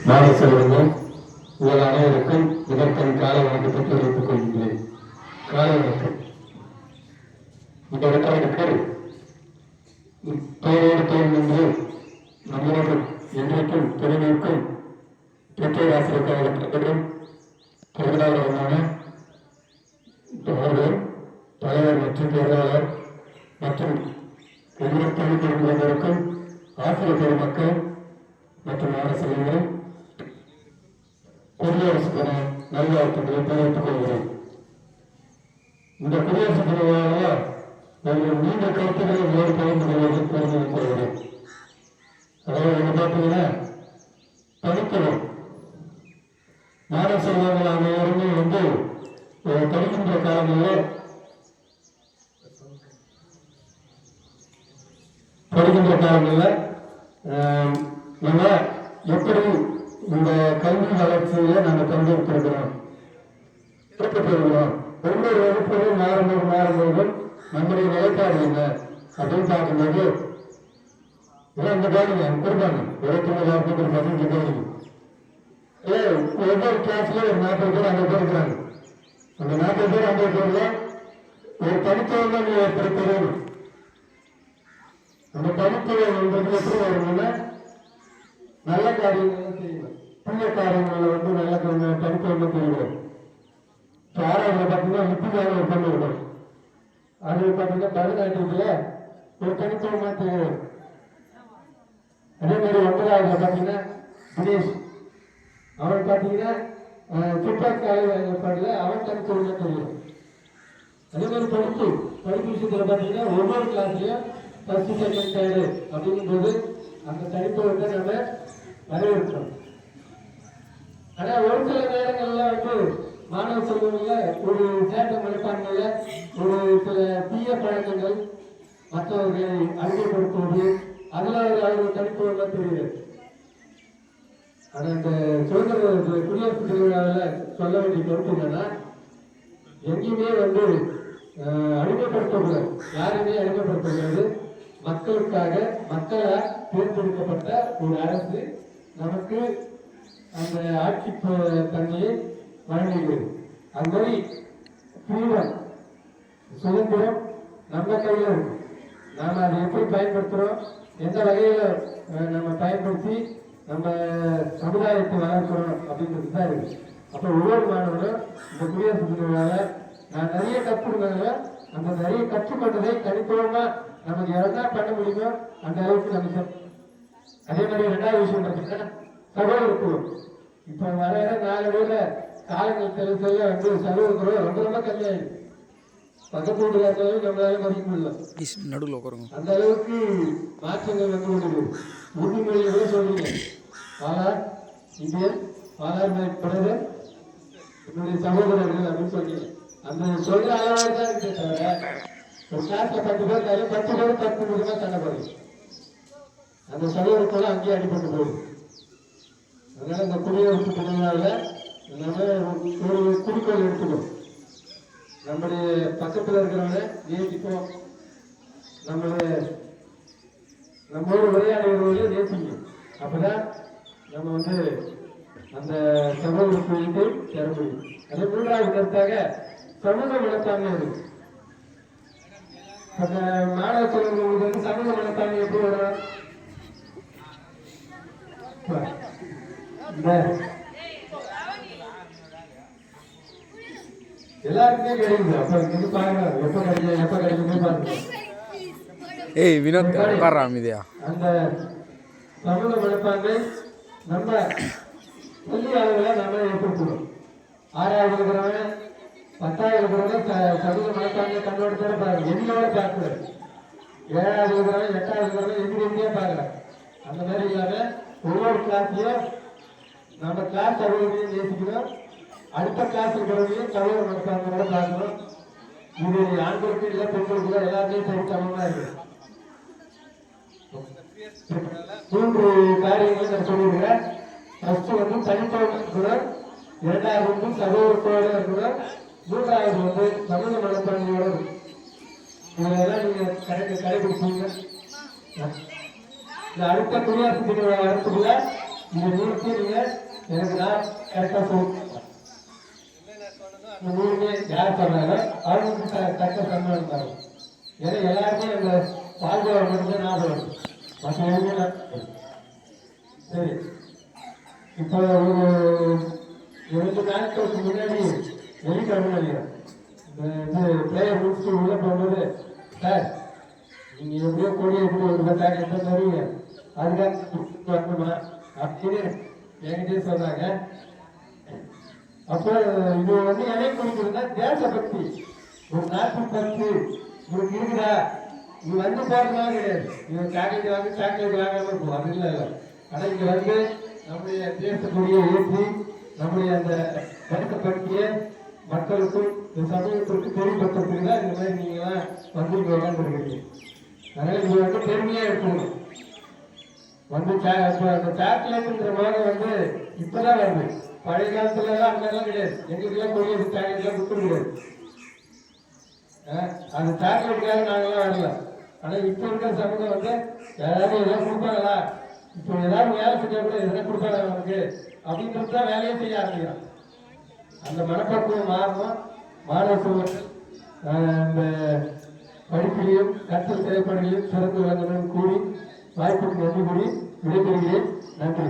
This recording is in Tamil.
மாலை செல்வங்கள் உங்கள் அனைவருக்கும் இதற்கும் காலை வணக்கத்தை தெரிவித்துக் கொள்கின்றேன். காலை வணக்கம். இந்த இடத்திற்கு பேரோடு தேர்வு என்று நம்மளோடு என்றைக்கும் பெருமைக்கும் பெற்றோர் ஆசிரியர் கழகத்திற்கும் பொருளாதாரமான அவர்கள் தலைவர் மற்றும் பொருளாளர் மற்றும் எதிர்ப்பு தொழில்நுட்பங்களுக்கும் ஆசிரியர் பெருமக்கள் மற்றும் அரசியல்கள் குடியரசு தின நல்வாழ்த்துக்களை தெரிவித்துக் கொள்கிறேன். இந்த குடியரசு தினமாக நாங்கள் நீண்ட கருத்துக்களை வேறு பகிர்ந்து கொள்வதை தெரிவித்துக் கொள்கிறேன். அதாவது என்ன பார்த்தீங்கன்னா, படிக்கிறோம் மாணவ செல்வங்கள் அனைவருமே படிக்கின்ற காலங்களில் நம்ம எப்படி இந்த கல்வி வளர்ச்சியில நாங்கள் பங்கேற்றிருக்கிறோம், பெறுகிறோம். ஒவ்வொரு வகுப்புகளும் மாறும்போது நம்முடைய நிலைப்பாடு என்ன அப்படின்னு பார்க்கும்போது இந்த பாருங்க கொடுப்பாங்க 29 பாருங்க. ஒவ்வொரு கிளாஸ்ல ஒரு 40 பேர் 50 பேர் இருக்கிறாங்க. அந்த 40 பேர் 50 பேர்ல ஒரு தனித்துவம் தான் நீங்க எப்படி தெரியணும். அந்த தனித்துவம் என்பது எப்படி வரும்னா, நல்ல காரியங்களும் செய்யணும், புண்ணிய காரியங்களில் நல்ல தனித்துவம் தெரியும். ஆறாவது பார்த்தீங்கன்னா லிப்பிக்காக ஒரு பொண்ணு இருக்கும். அது பார்த்தீங்கன்னா பரதநாட்டியத்துல ஒரு தனித்துவமா தெரியும். அதே மாதிரி 9வது பார்த்தீங்கன்னா தினேஷ், அவன் பார்த்தீங்கன்னா துப்பாக்கி ஏற்பாடுல அவன் தனித்துவமா தெரியும். அதே மாதிரி படிப்பு விஷயத்துல பார்த்தீங்கன்னா ஒவ்வொரு கிளாஸ்லயும் ஃபர்ஸ்ட் செகண்ட் தேர்டு அப்படிங்கும்போது அந்த தனித்துவத்தை நம்ம வரவேற்கிறோம். ஆனா ஒரு சில நேரங்கள்ல மாணவ செல்வங்கள்ல ஒரு சேட்ட மனப்பான்மையில ஒரு சில தீய பழக்கங்கள் மற்றவர்களை அறிமுகப்படுத்துவது அதுல அவர்கள் தனித்துவம் தெரியுது. ஆனா இந்த சுதந்திர குடியரசு திருவிழாவில் சொல்ல வேண்டிய கருத்து என்னன்னா, எங்கேயுமே அடிமைப்படுத்தக்கூடாது, யாருமே அடிமைப்படுத்தக்கூடாது. மக்களுக்காக மக்களால் தேர்ந்தெடுக்கப்பட்ட ஒரு அரசு நமக்கு அந்த ஆட்சி தன்மையை வழங்குகிறது. அது மாதிரி ஃப்ரீடம், சுதந்திரம் நம்ம கையில் இருக்கு. நாம அதை எப்படி பயன்படுத்துறோம், எந்த வகையில நம்ம பயன்படுத்தி நம்ம சமுதாயத்தை வளர்க்கிறோம் அப்படின்றது தான் இருக்கு. அப்ப ஒவ்வொரு மாணவரும் இந்த குடியரசு தினங்களால நான் நிறைய கற்றுக்கிறதுல அந்த நிறைய கற்றுக்கொண்டதை தனித்துவமா நமக்கு எவ்வளோ பண்ண முடியுமோ அந்த அளவுக்கு நம்ம. அதே மாதிரி 2வது விஷயம் பார்த்தீங்கன்னா சகோதரத்துவம். இப்ப வர நாளடைவுல காலங்கள் செல்ல சகோதரத்துவம் ரொம்ப கம்மியாயிடுது. பக்கத்து வீட்டுக்காரங்களும் நம்மளால மதிக்க முடியல, நடுவில் உட்காருங்க. அந்த அளவுக்கு மாற்றங்கள் கொண்டிருக்கு. உறுதிமொழிகளே சொல்றீங்க, பாலார் இந்தியன், பாலார் பிறகு என்னுடைய சகோதரர்கள் அப்படின்னு சொல்றீங்க. அந்த சொல்ற அளவாக தான் இருக்கே தவிர ஒரு கிளாஸ்ல 10 பேர் 10 பேர் 10 நிமிஷமா சண்டை போடுது. அந்த சகோதரத்தோட அங்கேயே அடிபட்டு போகுது. அதனால இந்த குடியரசு தினங்களால நம்ம ஒரு குறிக்கோள் எடுத்துக்கணும். நம்முடைய பக்கத்தில் இருக்கிறவங்க நேசிப்போம், நம்மளோட உரையாடுகிறவர்களே நேசிக்கணும். அப்பதான் நம்ம அந்த சமூகத்துக்கு சேர முடியும். அதே 3வது கருத்தாக சமூக மனப்பான்மை இருக்கு. அந்த மாணவ செல்வங்களுக்கு சமூக மனப்பான்மை எப்படி வரும்? எல்லாருக்குமே கிடைக்குது. அப்ப இது பாருங்க, எப்ப கிடைக்குமே பாருங்க. வினோத் அந்த சமூக மனப்பான்மை நம்ம பள்ளி அளவில் நம்ம ஏற்படுத்தணும். 6வது இருக்கிறவன் 10வது இருக்கிறவங்க சமூக மனப்பான்மை கண்ணோட்டத்தோட பாருங்க, எதிரோட பார்க்கக்கூடாது. 7வது இருக்கிறவன் 8வது இருக்கிறவன் எதிரியே பார்க்கல. அந்த மாதிரி இல்லாம ஒவ்வொரு கிளாஸ்லயும் நம்ம கிளாஸ் சகோதரியும் நேசிக்கணும், அடுத்த கிளாஸ் இருக்கிறவங்களையும் சகோதர மனப்பான்மையோட பார்க்கணும். இது ஆண்களுக்கு இல்லை பெண்களுக்கு எல்லாருமே சரி சமமா இருக்கு. 3 காரியங்களை நான் சொல்லியிருக்கிறேன். ஃபர்ஸ்ட் தனித்துவம், 2வது சகோதரத்தோட இருக்கணும், 3வது சமூக மனப்பான்மையோட இருக்கும். இதெல்லாம் நீங்க கடைபிடிச்சீங்க. இந்த அடுத்த குடியரசு தின வரத்துக்குள்ள இந்த நூறுக்கு நீங்க எனக்கு நான் கரெக்டாக சொல்லுங்க. இந்த நூறுமே யார் சொன்னாங்க அவங்களுக்கு கரெக்டாக சம்பளம் தரும். ஏன்னா எல்லாருமே அந்த பால்கோவா மட்டும்தான் ஞாபகம் வரும். மற்ற எதுவுமே சரி. இப்போ ஒரு 2 நாட்களுக்கு முன்னாடி வெள்ளிக்கிழமை நினைக்கிறேன் இந்த பிளேயர் முடிச்சுட்டு உள்ள போகும்போது சார் நீங்க எப்படியோ கொடியை எப்படி ஒரு பத்தாயிரம் தருவீங்க அதுக்காக வரணுமா அப்படின்னு என்கிட்டே சொன்னாங்க. அப்போ இது வந்து எதை குறிக்கிறதுனா தேசபக்தி, ஒரு நாட்டு பற்று உங்களுக்கு இருக்குதா. இது வந்து போறதுனால கிடையாது, இது சாக்லேட் வாங்க சாக்லேட் வாங்காம இருக்கும், அது இல்லை. ஆனா இங்க வந்து நம்முடைய தேசக்கூடிய ஏற்றி நம்முடைய அந்த தேசபக்தியை மக்களுக்கும் இந்த சமூகத்திற்கு தெளிவுபடுத்துறதுக்கு தான் இந்த மாதிரி நீங்களாம் வந்து இங்க விளையாண்டுருக்கீங்க. அதனால இது வந்து பெருமையா எடுத்துக்கணும். வந்து அந்த சாக்லேட்டுங்கிற மாதிரி வந்து இப்பதான் வருது. பழைய காலத்துல எல்லாம் அந்த எல்லாம் கிடையாது. எங்களுக்கெல்லாம் கொடிய சாக்லேட் எல்லாம் கொடுக்க முடியாது. அந்த சாக்லேட்டுக்காக நாங்கெல்லாம் வரல. ஆனா இப்ப இருக்கிற சமூகம் வந்து யாராவது எதாவது கொடுப்பாங்களா, இப்போ ஏதாவது வேலை செஞ்சா கூட எதனா கொடுப்பாங்க நமக்கு அப்படின்றது தான் வேலையே செய்ய ஆரம்பிக்கிறான். அந்த மனப்பக்குவம் மாறணும். மாணவ சூழல் இந்த படிப்பிலையும் கற்றல் செயல்பாடுகளையும் சிறந்து விளங்கணும்னு கூறி வாய்ப்புக்கு நன்றி கூறி விடைபெறுகிறேன். நன்றி.